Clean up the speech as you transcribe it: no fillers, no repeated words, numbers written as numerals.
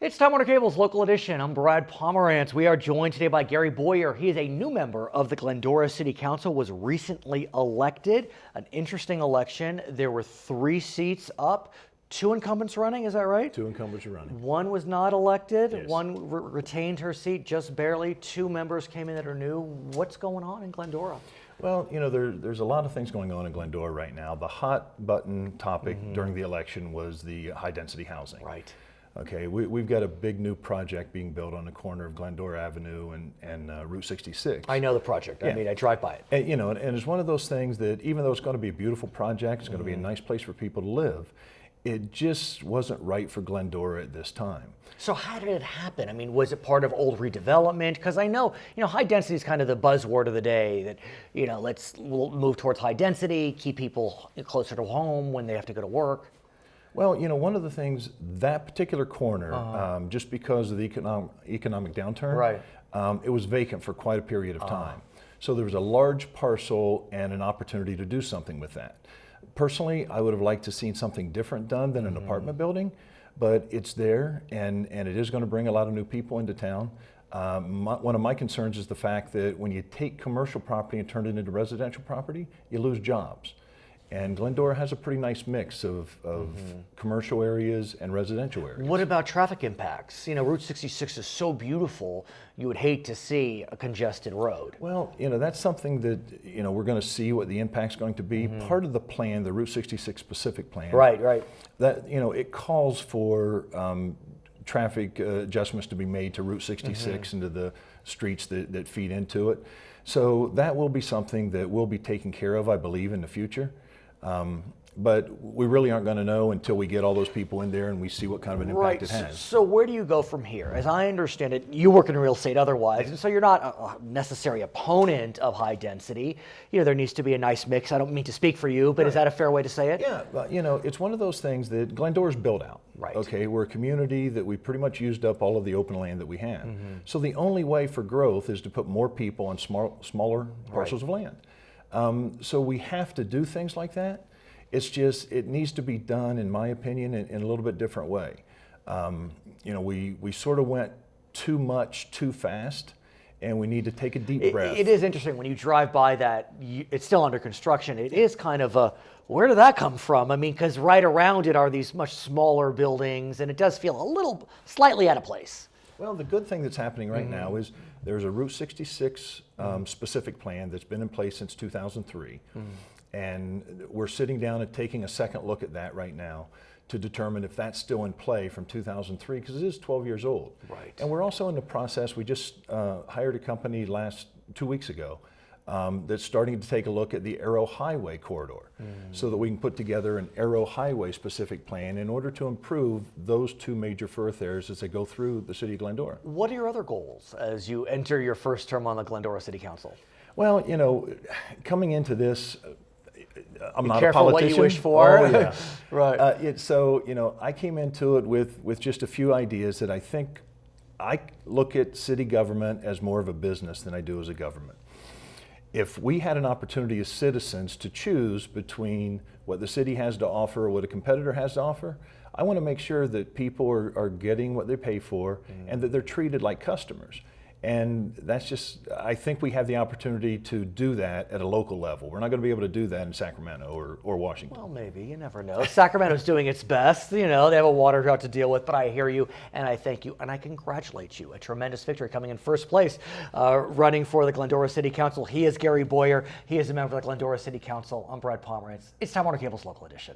It's Time Warner Cable's Local Edition. I'm Brad Pomerance. We are joined today by Gary Boyer. He is a new member of the Glendora City Council, was recently elected. An interesting election. There were 3 seats up. 2 incumbents running, is that right? 2 incumbents are running. 1 was not elected. Yes. 1 retained her seat just barely. 2 members came in that are new. What's going on in Glendora? Well, you know, there's a lot of things going on in Glendora right now. The hot button topic during the election was the high density housing. Right. Okay, we've got a big new project being built on the corner of Glendora Avenue and Route 66. I know the project. Yeah. I mean, I drive by it. And, you know, and it's one of those things that even though it's going to be a beautiful project, it's going to be a nice place for people to live, it just wasn't right for Glendora at this time. So how did it happen? I mean, was it part of old redevelopment? Because I know, high density is kind of the buzzword of the day that, we'll move towards high density, keep people closer to home when they have to go to work. Well, one of the things, that particular corner, just because of the economic downturn, right. It was vacant for quite a period of time. So there was a large parcel and an opportunity to do something with that. Personally, I would have liked to seen something different done than an apartment building, but it's there and it is going to bring a lot of new people into town. One of my concerns is the fact that when you take commercial property and turn it into residential property, you lose jobs. And Glendora has a pretty nice mix of commercial areas and residential areas. What about traffic impacts? Route 66 is so beautiful, you would hate to see a congested road. Well, that's something that, we're going to see what the impact's going to be. Part of the plan, the Route 66 specific plan. Right. That, it calls for traffic adjustments to be made to Route 66 into the streets that feed into it. So that will be something that will be taken care of, I believe, in the future. But we really aren't going to know until we get all those people in there and we see what kind of an impact it has. So where do you go from here? As I understand it, you work in real estate otherwise, and so you're not a necessary opponent of high density. There needs to be a nice mix. I don't mean to speak for you, but is that a fair way to say it? Yeah, but it's one of those things that Glendora's built out. Right. Okay, we're a community that we pretty much used up all of the open land that we have. So the only way for growth is to put more people on smaller parcels of land. So we have to do things like that. It's just, it needs to be done, in my opinion, in a little bit different way. We sort of went too much, too fast, and we need to take a deep breath. It is interesting when you drive by that, it's still under construction. It is kind of a, where did that come from? I mean, because right around it are these much smaller buildings, and it does feel slightly out of place. Well, the good thing that's happening right now is there's a Route 66 specific plan that's been in place since 2003. And we're sitting down and taking a second look at that right now to determine if that's still in play from 2003, because it is 12 years old. Right. And we're also in the process, we just hired a company 2 weeks ago that's starting to take a look at the Arrow Highway corridor so that we can put together an Arrow Highway specific plan in order to improve those 2 major thoroughfares as they go through the city of Glendora. What are your other goals as you enter your first term on the Glendora City Council? Well, coming into this, I'm not a politician. Careful what you wish for. Oh, yeah. Right. So, I came into it with just a few ideas that I look at city government as more of a business than I do as a government. If we had an opportunity as citizens to choose between what the city has to offer or what a competitor has to offer, I want to make sure that people are getting what they pay for and that they're treated like customers. And that's just, I think we have the opportunity to do that at a local level. We're not going to be able to do that in Sacramento or Washington. Well, maybe, you never know. Sacramento's doing its best. They have a water drought to deal with, but I hear you and I thank you and I congratulate you. A tremendous victory, coming in first place, running for the Glendora City Council. He is Gary Boyer. He is a member of the Glendora City Council. I'm Brad Pomerance. It's Time Warner Cable's Local Edition.